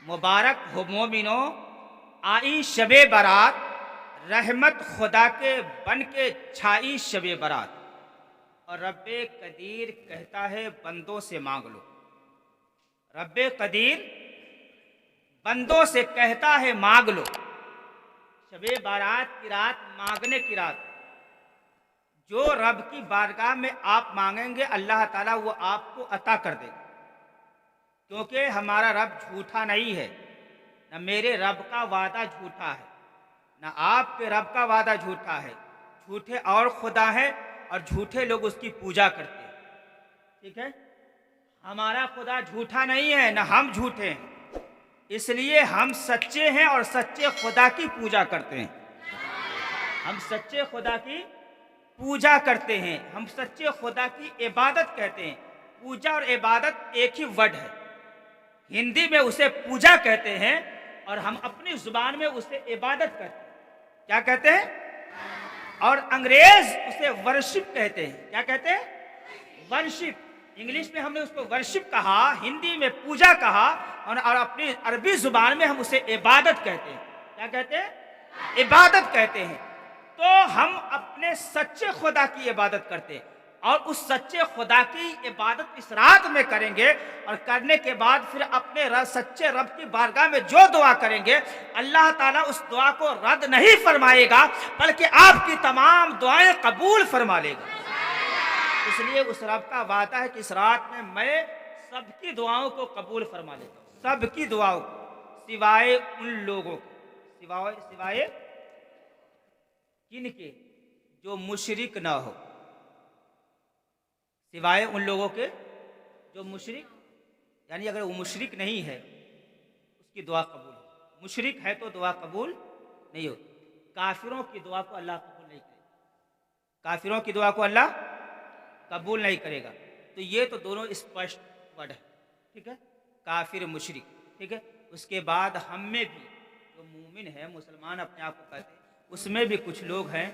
मुबारक हो मोमिनो, आई शबे बारात, रहमत खुदा के बन के छाई शबे बारात। और रब्बे कदीर कहता है बंदों से मांग लो। रब्बे कदीर बंदों से कहता है मांग लो। शबे बारात की रात मांगने की रात। जो रब की बारगाह में आप मांगेंगे अल्लाह ताला वो आपको अता कर देगा, क्योंकि हमारा रब झूठा नहीं है। न मेरे रब का वादा झूठा है, न आपके रब का वादा झूठा है। झूठे और खुदा है और झूठे लोग उसकी पूजा करते हैं। ठीक है, हमारा खुदा झूठा नहीं है, न हम झूठे हैं। इसलिए हम सच्चे हैं और सच्चे खुदा की पूजा करते हैं। हम सच्चे खुदा की पूजा करते हैं, हम सच्चे खुदा की इबादत कहते हैं। पूजा और इबादत एक ही वर्ड है। हिंदी में उसे पूजा कहते हैं और हम अपनी जुबान में उसे इबादत कहते हैं। क्या कहते हैं? और अंग्रेज उसे वर्शिप कहते हैं। क्या कहते हैं? वर्शिप। इंग्लिश में हमने उसको वर्शिप कहा, हिंदी में पूजा कहा, और अपनी अरबी जुबान में हम उसे इबादत कहते हैं। क्या कहते हैं? इबादत कहते हैं। तो हम अपने सच्चे खुदा की इबादत करते हैं और उस सच्चे खुदा की इबादत इस रात में करेंगे। और करने के बाद फिर अपने सच्चे रब की बारगाह में जो दुआ करेंगे अल्लाह ताला उस दुआ को रद्द नहीं फरमाएगा, बल्कि आपकी तमाम दुआएं कबूल फरमा लेगा। इसलिए उस रब का वादा है कि इस रात में मैं सबकी दुआओं को कबूल फरमा लेता हूँ, सबकी दुआओं को, सिवाय उन लोगों के, सिवाय किन के? जो मुशरिक ना हो। सिवाय उन लोगों के जो मुशरिक, यानी अगर वो मुशरिक नहीं है उसकी दुआ कबूल हो। मुशरिक है तो दुआ कबूल नहीं होती। काफिरों की दुआ को अल्लाह कबूल नहीं करेगा। काफिरों की दुआ को अल्लाह कबूल नहीं करेगा। तो ये तो दोनों स्पष्ट वर्ड है। ठीक है, काफिर मुशरिक। ठीक है, उसके बाद हम में भी जो मूमिन है, मुसलमान अपने आप को कहते हैं, उसमें भी कुछ लोग हैं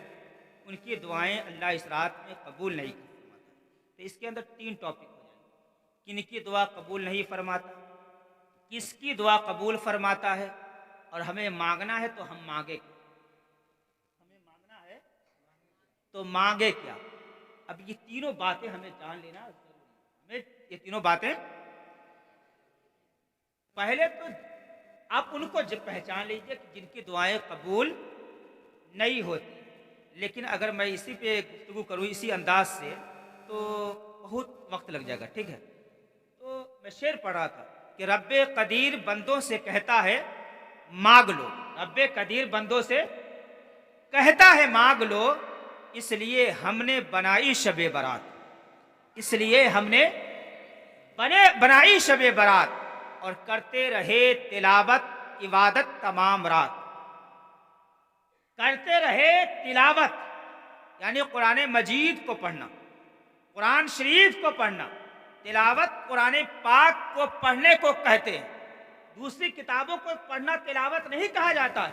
उनकी दुआएं अल्लाह इस रात में कबूल नहीं फरमाता। तो इसके अंदर 3 टॉपिक हो जाएंगे। किनकी दुआ कबूल नहीं फरमाता, किसकी दुआ कबूल फरमाता है, और हमें मांगना है तो हम मांगे क्या। हमें मांगना है तो मांगे क्या। अब ये तीनों बातें हमें जान लेना जरूरी है। हमें ये तीनों बातें, पहले तो आप उनको पहचान लीजिए कि जिनकी दुआएं कबूल नहीं होती। लेकिन अगर मैं इसी पे गुफ्तगू करूँ इसी अंदाज से तो बहुत वक्त लग जाएगा। ठीक है, तो मैं शेर पढ़ रहा था कि रब्बे कदीर बंदों से कहता है मांग लो। रब्बे कदीर बंदों से कहता है मांग लो, इसलिए हमने बनाई शबे बारात। इसलिए हमने बनाई शबे बारात और करते रहे तिलावत इबादत तमाम रात। करते रहे तिलावत, यानी कुरान मजीद को पढ़ना, कुरान शरीफ को पढ़ना। तिलावत कुरान पाक को पढ़ने को कहते हैं। दूसरी किताबों को पढ़ना तिलावत नहीं कहा जाता है।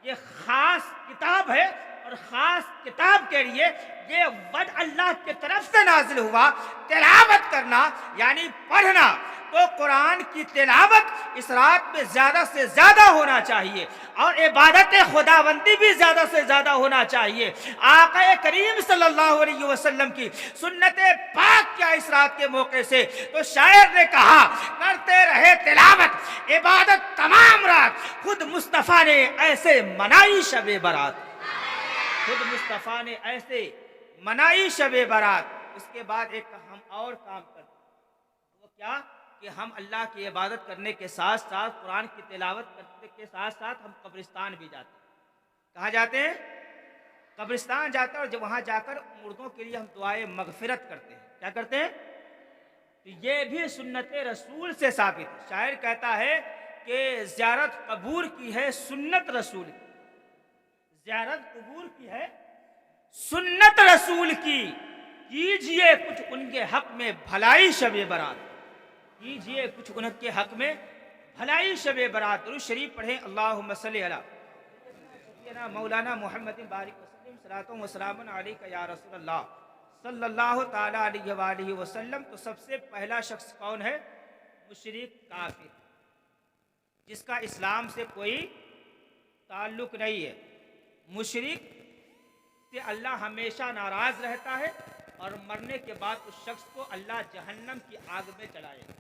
ये खास किताब है और खास किताब के लिए ये वर्ड अल्लाह की तरफ से नाजिल हुआ। तिलावत करना यानी पढ़ना। तो कुरान की तिलावत इस रात में ज्यादा से ज्यादा होना चाहिए और इबादत खुदाबंदी भी ज्यादा से ज्यादा होना चाहिए। आका करीम सल्लल्लाहु अलैहि वसल्लम की सुन्नत पाक क्या इस रात के मौके से, तो शायर ने कहा करते रहे तिलावत इबादत तमाम रात। खुद मुस्तफ़ा ने ऐसे मनाई शबे बारात। खुद मुस्तफ़ा ने ऐसे मनाई शबे बारात। उसके बाद एक हम और काम करते, वो क्या कि हम अल्लाह की इबादत करने के साथ साथ कुरान की तिलावत करने के साथ साथ हम कब्रिस्तान भी जाते हैं। कहाँ जाते हैं? कब्रिस्तान जाते हैं और जब वहाँ जाकर मुर्दों के लिए हम दुआए मगफिरत करते हैं। क्या करते हैं? तो ये भी सुन्नत रसूल से साबित है। शायर कहता है कि ज़ियारत कबूर की है सुन्नत रसूल की। ज़ियारत कबूर की है सुन्नत रसूल की। कीजिए कुछ उनके हक में भलाई शबे बारात। कीजिए कुछ उनके हक में भलाई शबे बारात। दुरूद शरीफ पढ़ें, अल्लाहुम्मा सल्ली अला सय्यिदना मौलाना मुहम्मदिन बारिक वसल्लम सलातो व सलामुन अलैका या रसूलल्लाह सल्लल्लाहु ताला अलैहि वसल्लम। तो सबसे पहला शख्स कौन है? मुशरिक काफिर। जिसका इस्लाम से कोई ताल्लुक नहीं है। मुशरिक से अल्लाह हमेशा नाराज़ रहता है और मरने के बाद उस शख्स को अल्लाह जहन्नम की आग में चढ़ाएगा।